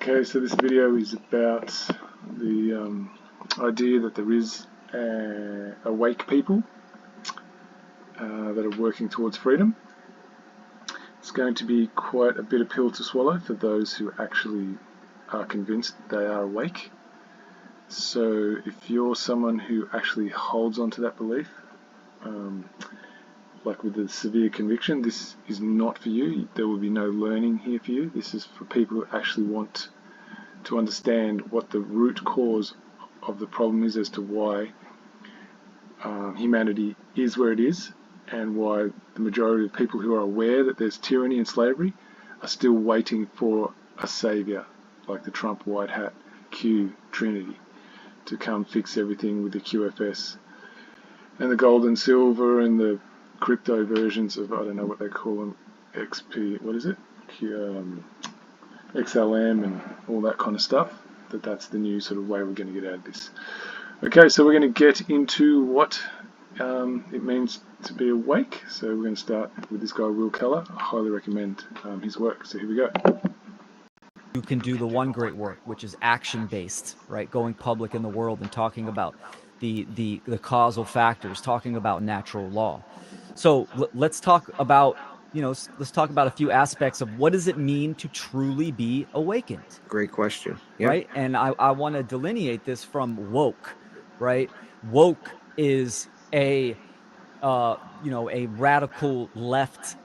Okay, so this video is about the idea that there is awake people that are working towards freedom. It's going to be quite a bitter pill to swallow for those who actually are convinced they are awake. So if you're someone who actually holds on to that belief, like with a severe conviction, this is not for you. There will be no learning here for you. This is for people who actually want to understand what the root cause of the problem is as to why humanity is where it is, and why the majority of people who are aware that there's tyranny and slavery are still waiting for a savior like the Trump-WhiteHat-Q trinity to come fix everything with the QFS and the gold and silver and the crypto versions of, I don't know what they call them, XP, what is it? XLM and all that kind of stuff. That's the new sort of way we're going to get out of this. Okay, so we're going to get into what it means to be awake. So we're going to start with this guy, Will Keller. I highly recommend his work. So here we go. You can do the one great work, which is action-based, right? Going public in the world and talking about the causal factors, talking about natural law. So let's talk about, let's talk about a few aspects of what does it mean to truly be awakened? Great question. Yeah. Right? And I want to delineate this from woke, right? Woke is a radical left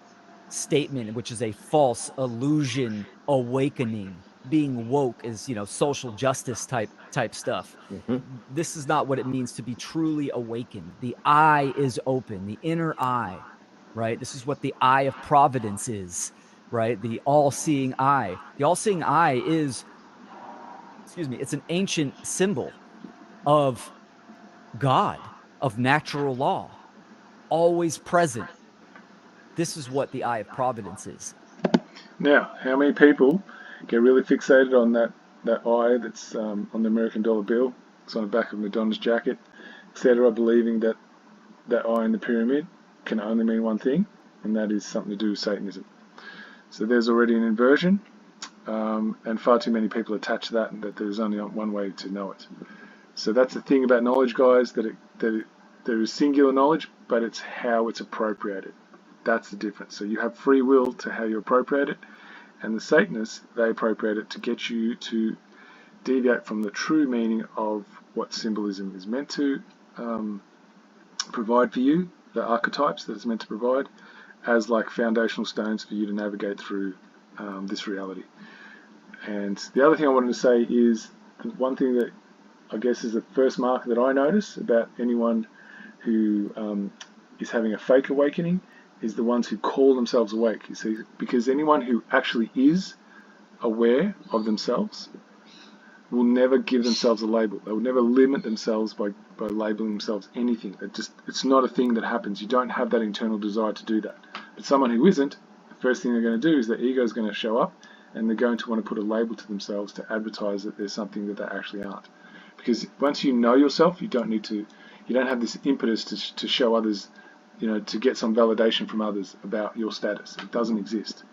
statement, which is a false illusion awakening. Being woke is, social justice type stuff. Mm-hmm. This is not what it means to be truly awakened. The eye is open, the inner eye, right? This is what the eye of providence is, right? The all-seeing eye. The all-seeing eye is, it's an ancient symbol of God, of natural law, always present. This is what the eye of providence is. Now, how many people get really fixated on that eye that's on the American dollar bill? It's on the back of Madonna's jacket, etc., believing that that eye in the pyramid can only mean one thing, and that is something to do with Satanism. So there's already an inversion, and far too many people attach that, and that there's only one way to know it. So that's the thing about knowledge, guys, that there is singular knowledge, but it's how it's appropriated. That's the difference. So you have free will to how you appropriate it, and the Satanists, they appropriate it to get you to deviate from the true meaning of what symbolism is meant to provide for you, the archetypes that it's meant to provide, as like foundational stones for you to navigate through this reality. And the other thing I wanted to say is the one thing that I guess is the first mark that I notice about anyone who is having a fake awakening is the ones who call themselves awake. You see, because anyone who actually is aware of themselves will never give themselves a label. They will never limit themselves by labeling themselves anything. It's not a thing that happens. You don't have that internal desire to do that. But someone who isn't, the first thing they're going to do is their ego is going to show up, and they're going to want to put a label to themselves to advertise that there's something that they actually aren't. Because once you know yourself, you don't have this impetus to show others, to get some validation from others about your status. It doesn't exist.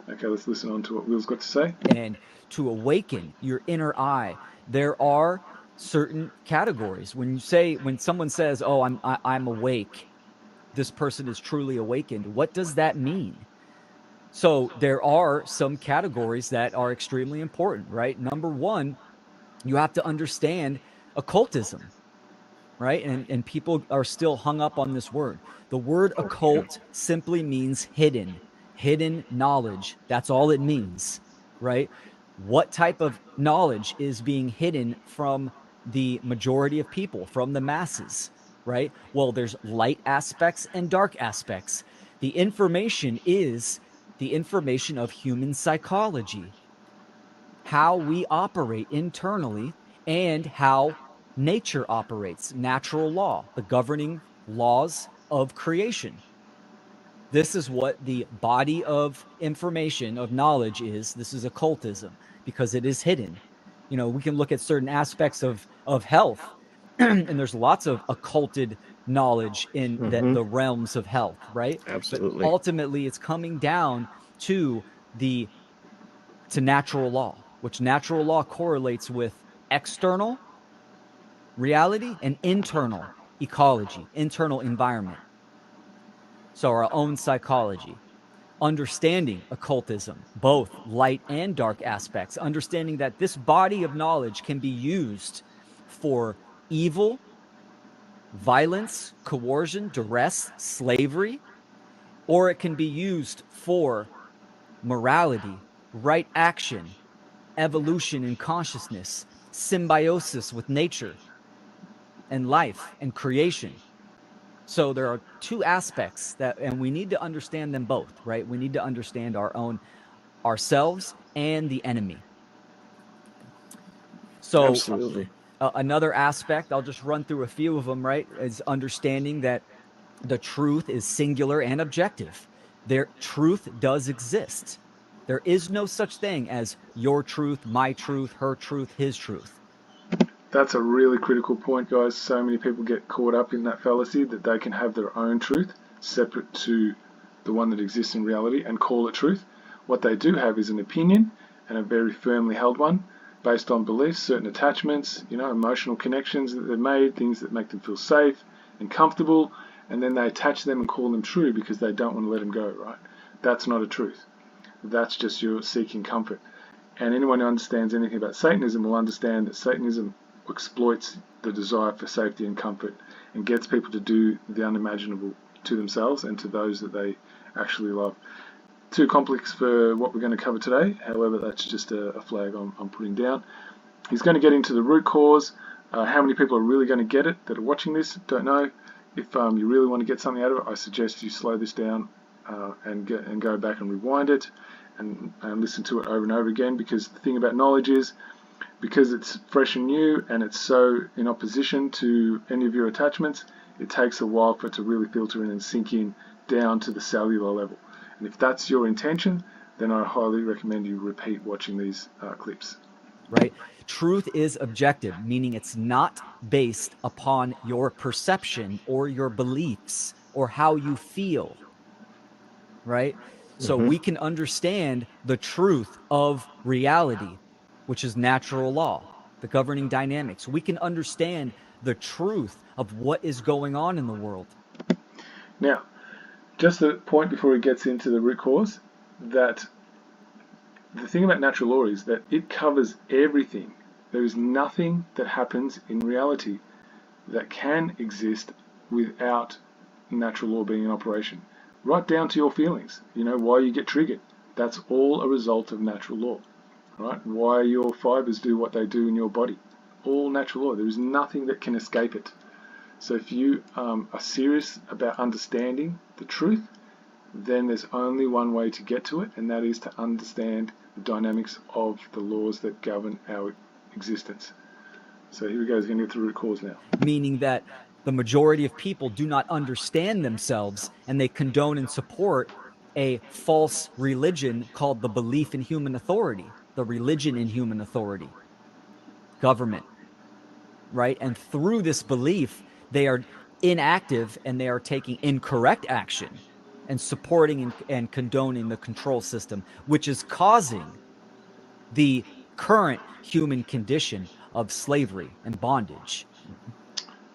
Okay, let's listen on to what Will's got to say. And to awaken your inner eye, there are certain categories. When someone says, "Oh, I'm awake," this person is truly awakened. What does that mean? So there are some categories that are extremely important, right? Number one, you have to understand occultism, right? And people are still hung up on this word. The word occult simply means hidden knowledge. That's all it means, right? What type of knowledge is being hidden from the majority of people, from the masses, right? Well, there's light aspects and dark aspects. The information is the information of human psychology, how we operate internally, and how nature operates, natural law, the governing laws of creation. This is what the body of information, of knowledge is. This is occultism, because it is hidden. We can look at certain aspects of health, and there's lots of occulted knowledge in the realms of health, right? Absolutely. But ultimately, it's coming down to natural law. which natural law correlates with external reality and internal ecology, internal environment. So our own psychology. Understanding occultism, both light and dark aspects, understanding that this body of knowledge can be used for evil, violence, coercion, duress, slavery, or it can be used for morality, right action, evolution in consciousness, symbiosis with nature and life and creation. So there are two aspects that, and we need to understand them both, right? We need to understand our own ourselves and the enemy. So Absolutely. Another aspect, I'll just run through a few of them, right, is understanding that the truth is singular and objective. Truth does exist. There is no such thing as your truth, my truth, her truth, his truth. That's a really critical point, guys. So many people get caught up in that fallacy that they can have their own truth separate to the one that exists in reality and call it truth. What they do have is an opinion, and a very firmly held one, based on beliefs, certain attachments, emotional connections that they've made, things that make them feel safe and comfortable, and then they attach them and call them true because they don't want to let them go, right? That's not a truth. That's just you seeking comfort. And anyone who understands anything about Satanism will understand that Satanism exploits the desire for safety and comfort and gets people to do the unimaginable to themselves and to those that they actually love. Too complex for what we're going to cover today. However, that's just a flag I'm putting down. He's going to get into the root cause. How many people are really going to get it that are watching this? Don't know. If you really want to get something out of it, I suggest you slow this down and go back and rewind it and listen to it over and over again, because the thing about knowledge is, because it's fresh and new and it's so in opposition to any of your attachments, it takes a while for it to really filter in and sink in down to the cellular level. And if that's your intention, then I highly recommend you repeat watching these clips. Right? Truth is objective, meaning it's not based upon your perception or your beliefs or how you feel. Right? So we can understand the truth of reality, which is natural law, the governing dynamics. We can understand the truth of what is going on in the world. Now, just a point before it gets into the root cause, that the thing about natural law is that it covers everything. There is nothing that happens in reality that can exist without natural law being in operation. Right down to your feelings, why you get triggered. That's all a result of natural law, right? Why your fibers do what they do in your body. All natural law. There is nothing that can escape it. So if you are serious about understanding the truth, then there's only one way to get to it, and that is to understand the dynamics of the laws that govern our existence. So here we go, he's going to get to the root cause now. Meaning that the majority of people do not understand themselves, and they condone and support a false religion called the belief in human authority, the religion in human authority, government, right? And through this belief, they are inactive and they are taking incorrect action and supporting and condoning the control system, which is causing the current human condition of slavery and bondage.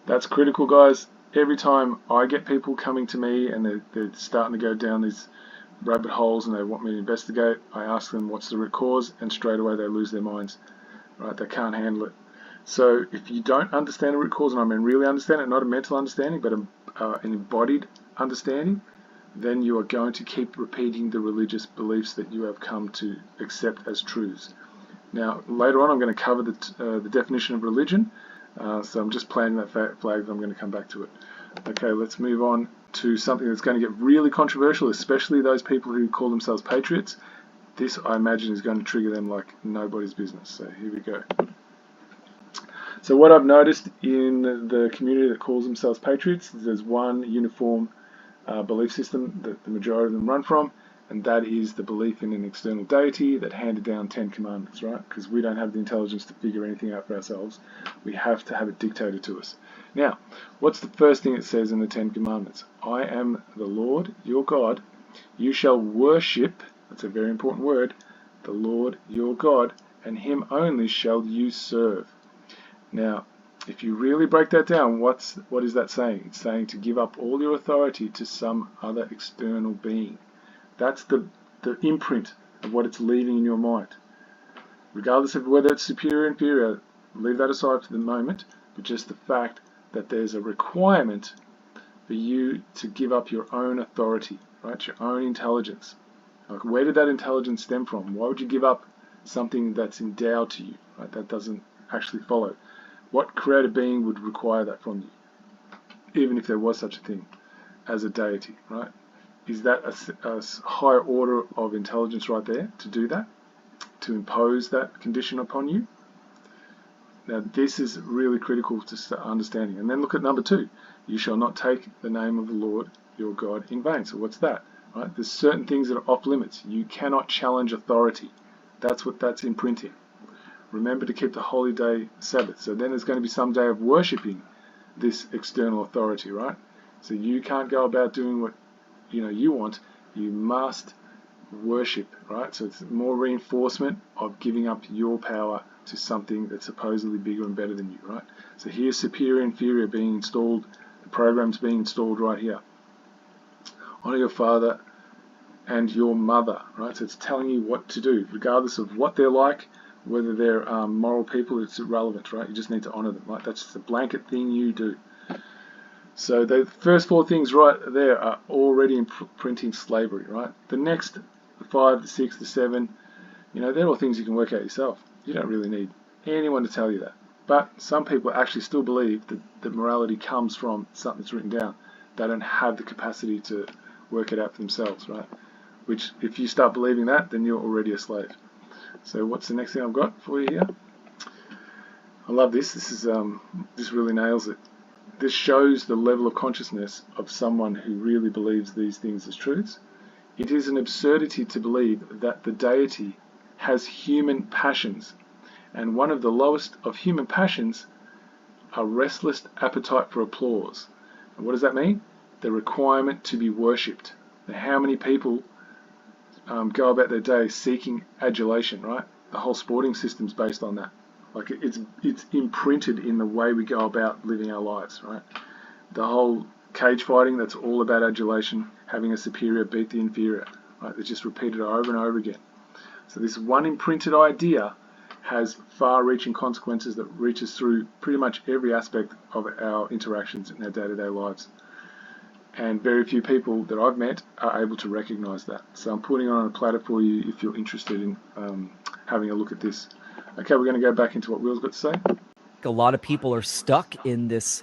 That's critical, guys. Every time I get people coming to me and they're starting to go down these rabbit holes and they want me to investigate, I ask them what's the root cause, and straight away they lose their minds, right? They can't handle it. So if you don't understand the root cause, and I mean really understand it, not a mental understanding, but an embodied understanding, then you are going to keep repeating the religious beliefs that you have come to accept as truths. Now, later on, I'm going to cover the definition of religion, so I'm just planting that flag, I'm going to come back to it. Okay, let's move on to something that's going to get really controversial, especially those people who call themselves patriots. This, I imagine, is going to trigger them like nobody's business, so here we go. So what I've noticed in the community that calls themselves patriots is there's one uniform belief system that the majority of them run from, and that is the belief in an external deity that handed down 10 commandments, right? Because we don't have the intelligence to figure anything out for ourselves. We have to have it dictated to us. Now, what's the first thing it says in the 10 commandments? I am the Lord, your God. You shall worship, that's a very important word, the Lord, your God, and him only shall you serve. Now, if you really break that down, what is that saying? It's saying to give up all your authority to some other external being. That's the imprint of what it's leaving in your mind. Regardless of whether it's superior or inferior, leave that aside for the moment, but just the fact that there's a requirement for you to give up your own authority, right? Your own intelligence. Like, where did that intelligence stem from? Why would you give up something that's endowed to you? Right? That doesn't actually follow. What created being would require that from you, even if there was such a thing as a deity, right? Is that a higher order of intelligence right there to do that, to impose that condition upon you? Now, this is really critical to understanding. And then look at number 2. You shall not take the name of the Lord your God in vain. So what's that? Right? There's certain things that are off limits. You cannot challenge authority. That's what that's imprinting. Remember to keep the holy day Sabbath. So then there's going to be some day of worshipping this external authority, right? So you can't go about doing what you want. You must worship, right? So it's more reinforcement of giving up your power to something that's supposedly bigger and better than you, right? So here's superior, inferior being installed. The program's being installed right here. Honor your father and your mother, right? So it's telling you what to do, regardless of what they're like, whether they're moral people. It's irrelevant, right? You just need to honor them, right? That's the blanket thing you do. So the first 4 things right there are already imprinting slavery, right? The next 5, the 6, the 7, they're all things you can work out yourself. You don't really need anyone to tell you that. But some people actually still believe that morality comes from something that's written down. They don't have the capacity to work it out for themselves, right? Which, if you start believing that, then you're already a slave. So what's the next thing I've got for you here? I love this. This really nails it. This shows the level of consciousness of someone who really believes these things as truths. It is an absurdity to believe that the deity has human passions, and one of the lowest of human passions are restless appetite for applause. And what does that mean? The requirement to be worshipped. Now, how many people go about their day seeking adulation, right? The whole sporting system's based on that. Like, it's imprinted in the way we go about living our lives, right? The whole cage fighting, that's all about adulation, having a superior beat the inferior, right? They just repeated it over and over again. So this one imprinted idea has far-reaching consequences that reaches through pretty much every aspect of our interactions in our day-to-day lives. And very few people that I've met are able to recognize that. So I'm putting it on a platter for you if you're interested in having a look at this. Okay, we're going to go back into what Will's got to say. A lot of people are stuck in this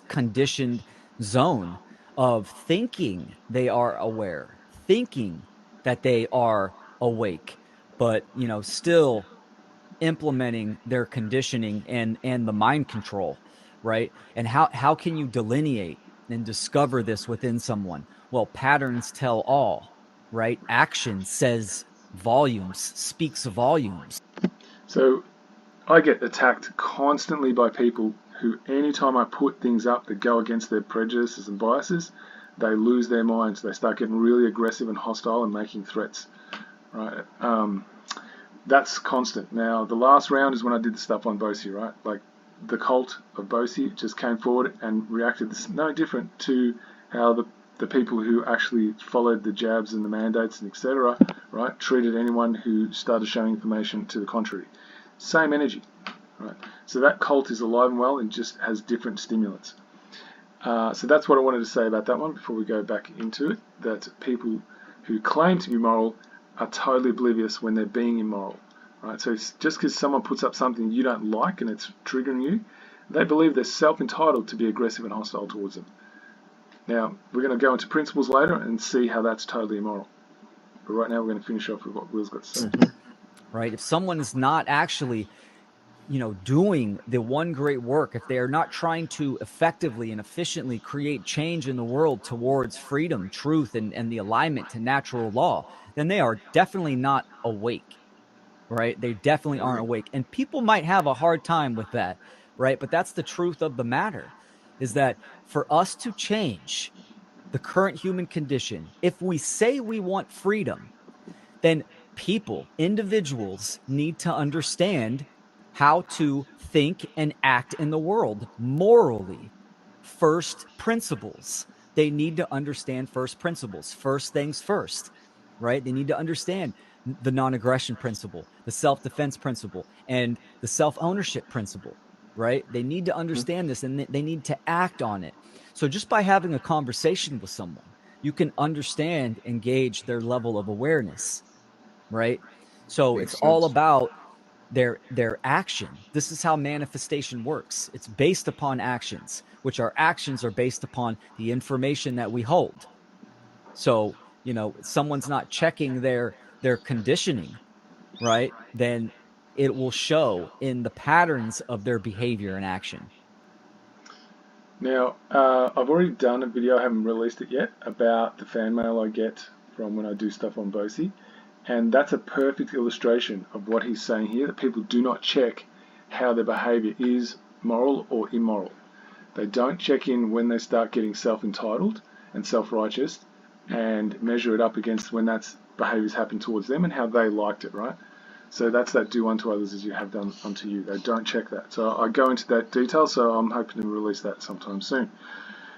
conditioned zone of thinking they are aware, thinking that they are awake, but still implementing their conditioning and the mind control, right? And how can you delineate and discover this within someone? Well, patterns tell all, right? Action says volumes, speaks volumes. So I get attacked constantly by people who, anytime I put things up that go against their prejudices and biases, they lose their minds. They start getting really aggressive and hostile and making threats, right? That's constant. Now, the last round is when I did the stuff on Bosi, right? Like, the cult of Bosi just came forward and reacted no different to how the people who actually followed the jabs and the mandates and etc., right, treated anyone who started showing information to the contrary. Same energy, right? So that cult is alive and well and just has different stimulants. So that's what I wanted to say about that one before we go back into it, that people who claim to be moral are totally oblivious when they're being immoral, right? So it's just because someone puts up something you don't like and it's triggering you, they believe they're self-entitled to be aggressive and hostile towards them. Now, we're going to go into principles later and see how that's totally immoral. But right now we're going to finish off with what Will's got to say. Right? If someone is not actually doing the one great work, if they are not trying to effectively and efficiently create change in the world towards freedom, truth, and the alignment to natural law, then they are definitely not awake, right? They definitely aren't awake. And people might have a hard time with that, right? But that's the truth of the matter, is that for us to change the current human condition, if we say we want freedom, then people, individuals need to understand how to think and act in the world morally. First principles. They need to understand first principles, first things first, right? They need to understand the non-aggression principle, the self-defense principle, and the self-ownership principle, right? They need to understand this and they need to act on it. So just by having a conversation with someone, you can understand and gauge their level of awareness, right? So it's Makes all sense. about their action. This is how manifestation works. It's based upon actions, which our actions are based upon the information that we hold. So, someone's not checking their conditioning, right? Then it will show in the patterns of their behavior and action. Now, I've already done a video, I haven't released it yet, about the fan mail I get from when I do stuff on BOSI. And that's a perfect illustration of what he's saying here, that people do not check how their behavior is moral or immoral. They don't check in when they start getting self-entitled and self-righteous and measure it up against when that's behaviors happen towards them and how they liked it, right? So that's that do unto others as you have done unto you. They don't check that. So I go into that detail, so I'm hoping to release that sometime soon.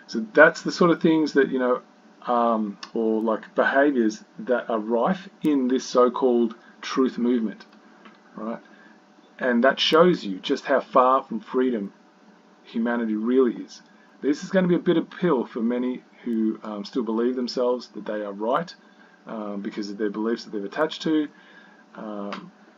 So that's the sort of things that, or like behaviors that are rife in this so-called truth movement, right? And that shows you just how far from freedom humanity really is. This is going to be a bitter pill for many who still believe themselves that they are right because of their beliefs that they've attached to,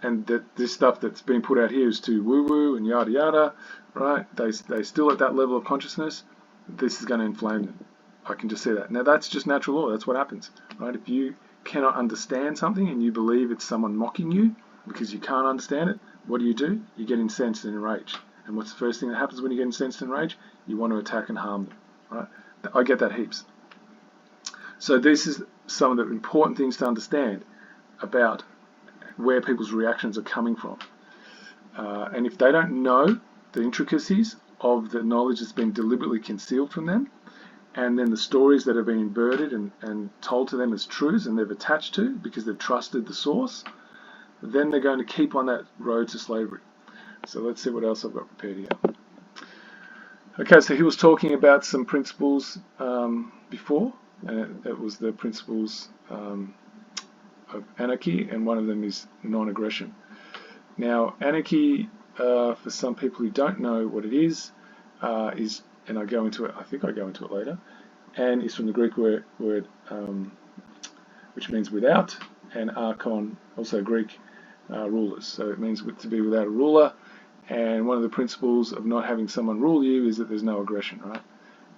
and that this stuff that's being put out here is too woo-woo and yada yada, right? They still at that level of consciousness. This is going to inflame them. I can just see that. Now that's just natural law. That's what happens, right? If you cannot understand something and you believe it's someone mocking you because you can't understand it, what do? You get incensed and enraged. And what's the first thing that happens when you get incensed and enraged? You want to attack and harm them, right? I get that heaps. So this is some of the important things to understand about where people's reactions are coming from. And if they don't know the intricacies of the knowledge that's been deliberately concealed from them, and then the stories that have been inverted and told to them as truths and they've attached to because they've trusted the source, then they're going to keep on that road to slavery. So let's see what else I've got prepared here. Okay, so he was talking about some principles before, and it was the principles of anarchy, and one of them is non-aggression. Now, anarchy, for some people who don't know what it is, and I go into it, I think I go into it later, and it's from the Greek word which means without, and archon, also Greek rulers. So it means to be without a ruler, and one of the principles of not having someone rule you is that there's no aggression, right?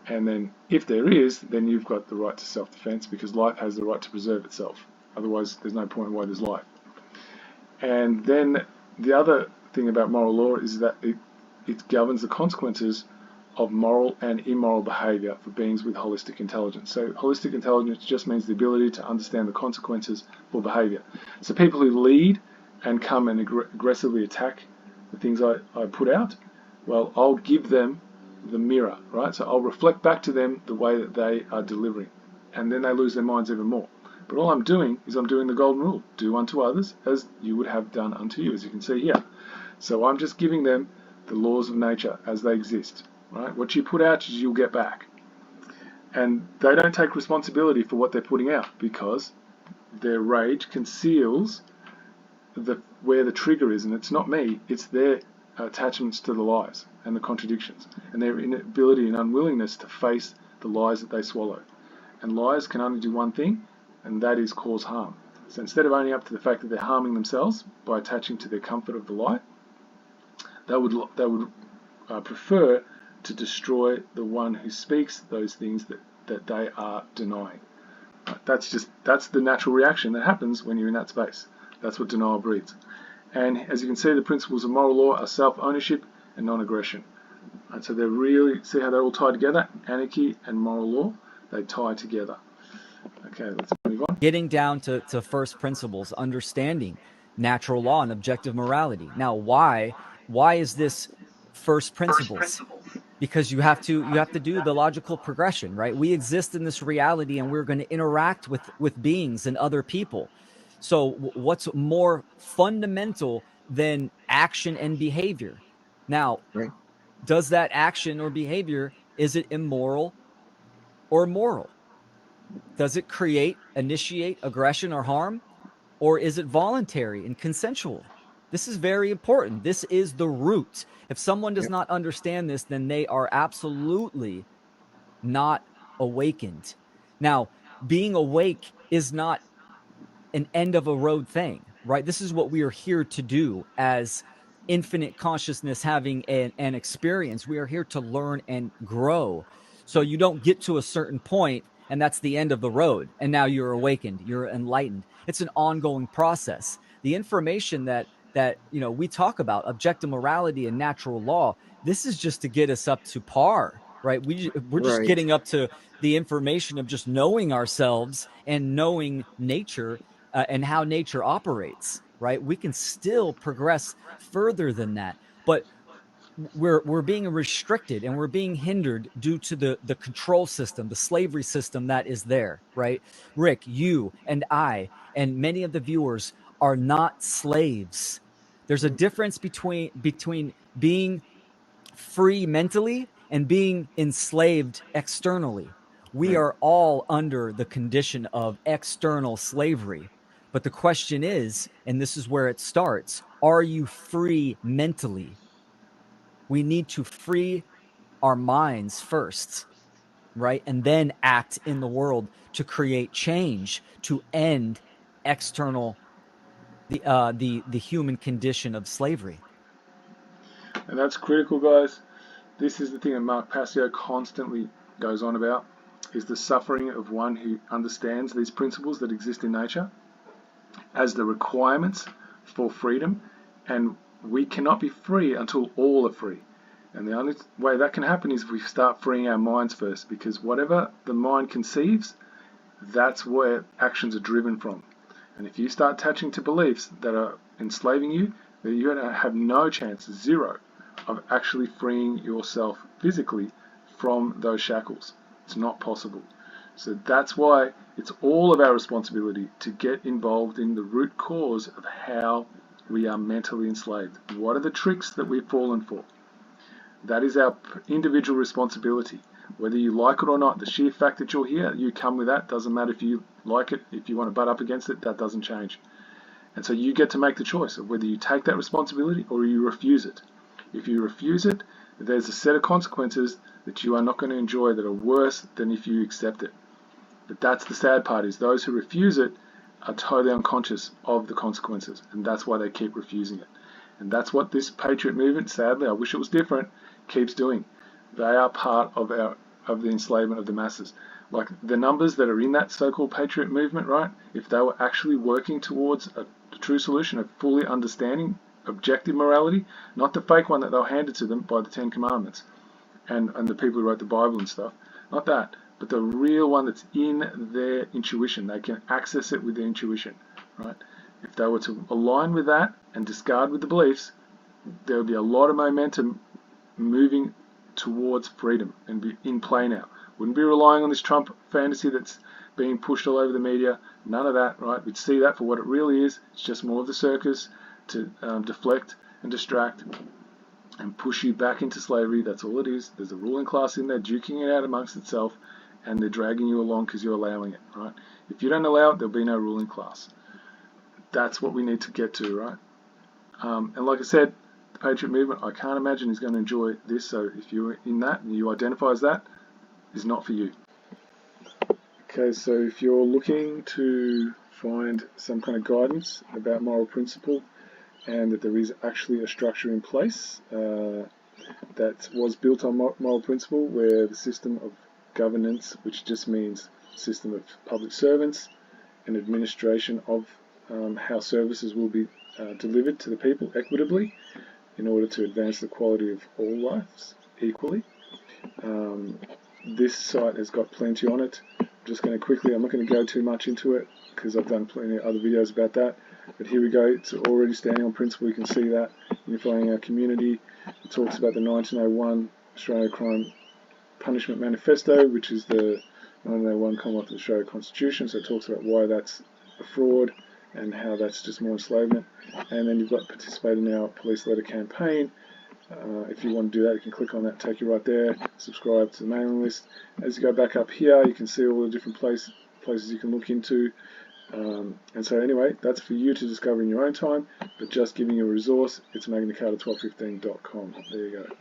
And then if there is, then you've got the right to self-defense because life has the right to preserve itself. Otherwise, there's no point why there's life. And then the other thing about moral law is that it governs the consequences of moral and immoral behavior for beings with holistic intelligence. So holistic intelligence just means the ability to understand the consequences for behavior. So people who lead and come and aggressively attack the things I put out, well, I'll give them the mirror, right? So I'll reflect back to them the way that they are delivering, and then they lose their minds even more. But all I'm doing is I'm doing the golden rule: do unto others as you would have done unto you, as you can see here. So I'm just giving them the laws of nature as they exist, right? What you put out, you'll get back. And they don't take responsibility for what they're putting out because their rage conceals where the trigger is, and it's not me, it's their attachments to the lies and the contradictions, and their inability and unwillingness to face the lies that they swallow. And lies can only do one thing, and that is cause harm. So instead of owning up to the fact that they're harming themselves by attaching to their comfort of the lie, they would prefer to destroy the one who speaks those things that they are denying. That's the natural reaction that happens when you're in that space. That's what denial breeds. And as you can see, the principles of moral law are self-ownership and non-aggression. And so they're really, see how they're all tied together? Anarchy and moral law, they tie together. Okay, let's move on. Getting down to first principles, understanding natural law and objective morality. Now, why is this first principles? Because you have to do the logical progression, right? We exist in this reality and we're going to interact with beings and other people. So what's more fundamental than action and behavior? Now, Right. does that action or behavior, is it immoral or moral? Does it initiate aggression or harm? Or is it voluntary and consensual? This is very important. This is the root. If someone does Yep. not understand this, then they are absolutely not awakened. Now, being awake is not an end of a road thing, right? This is what we are here to do as infinite consciousness having an experience. We are here to learn and grow. So you don't get to a certain point and that's the end of the road. And now you're awakened, you're enlightened. It's an ongoing process. The information that we talk about, objective morality and natural law, this is just to get us up to par, right? We're just Right. getting up to the information of just knowing ourselves and knowing nature, and how nature operates, right? We can still progress further than that, but we're being restricted and we're being hindered due to the control system, the slavery system that is there, right? Rick, you and I and many of the viewers are not slaves. There's a difference between being free mentally and being enslaved externally. We Right. are all under the condition of external slavery. But the question is, and this is where it starts, are you free mentally? We need to free our minds first, right? And then act in the world to create change, to end external the human condition of slavery. And that's critical, guys. This is the thing that Mark Passio constantly goes on about, is the suffering of one who understands these principles that exist in nature as the requirements for freedom, and we cannot be free until all are free. And the only way that can happen is if we start freeing our minds first, because whatever the mind conceives, that's where actions are driven from. And if you start attaching to beliefs that are enslaving you, then you're going to have no chance, zero, of actually freeing yourself physically from those shackles. It's not possible. So that's why it's all of our responsibility to get involved in the root cause of how we are mentally enslaved. What are the tricks that we've fallen for? That is our individual responsibility. Whether you like it or not, the sheer fact that you're here, you come with that. Doesn't matter if you like it, if you want to butt up against it, that doesn't change. And so you get to make the choice of whether you take that responsibility or you refuse it. If you refuse it, there's a set of consequences that you are not going to enjoy that are worse than if you accept it. But that's the sad part, is those who refuse it are totally unconscious of the consequences, and that's why they keep refusing it. And that's what this Patriot movement, sadly, I wish it was different, keeps doing. They are part of the enslavement of the masses. Like the numbers that are in that so-called Patriot movement, right? If they were actually working towards a true solution of fully understanding objective morality, not the fake one that they'll hand it to them by the Ten Commandments and the people who wrote the Bible and stuff, not that, but the real one that's in their intuition. They can access it with their intuition, right? If they were to align with that and discard with the beliefs, there would be a lot of momentum moving towards freedom and be in play now. Wouldn't be relying on this Trump fantasy that's being pushed all over the media. None of that, right? We'd see that for what it really is. It's just more of the circus to deflect and distract and push you back into slavery. That's all it is. There's a ruling class in there duking it out amongst itself, and they're dragging you along because you're allowing it, right? If you don't allow it, there'll be no ruling class. That's what we need to get to, right? And like I said, the Patriot movement, I can't imagine is going to enjoy this. So if you're in that and you identify as that, is not for you. Okay, so if you're looking to find some kind of guidance about moral principle, and that there is actually a structure in place that was built on moral principle, where the system of governance, which just means system of public servants and administration of how services will be delivered to the people equitably in order to advance the quality of all lives equally. This site has got plenty on it. I'm just going to quickly, I'm not going to go too much into it because I've done plenty of other videos about that. But here we go, it's already standing on principle. You can see that unifying our community. It talks about the 1901 Australia Crime Punishment Manifesto, which is the 1901 Commonwealth of Australia Constitution. So it talks about why that's a fraud and how that's just more enslavement. And then you've got participate in our police letter campaign. If you want to do that, you can click on that, take you right there, subscribe to the mailing list. As you go back up here, you can see all the different places you can look into. And so anyway, that's for you to discover in your own time, but just giving you a resource. It's magnacarta1215.com. There you go.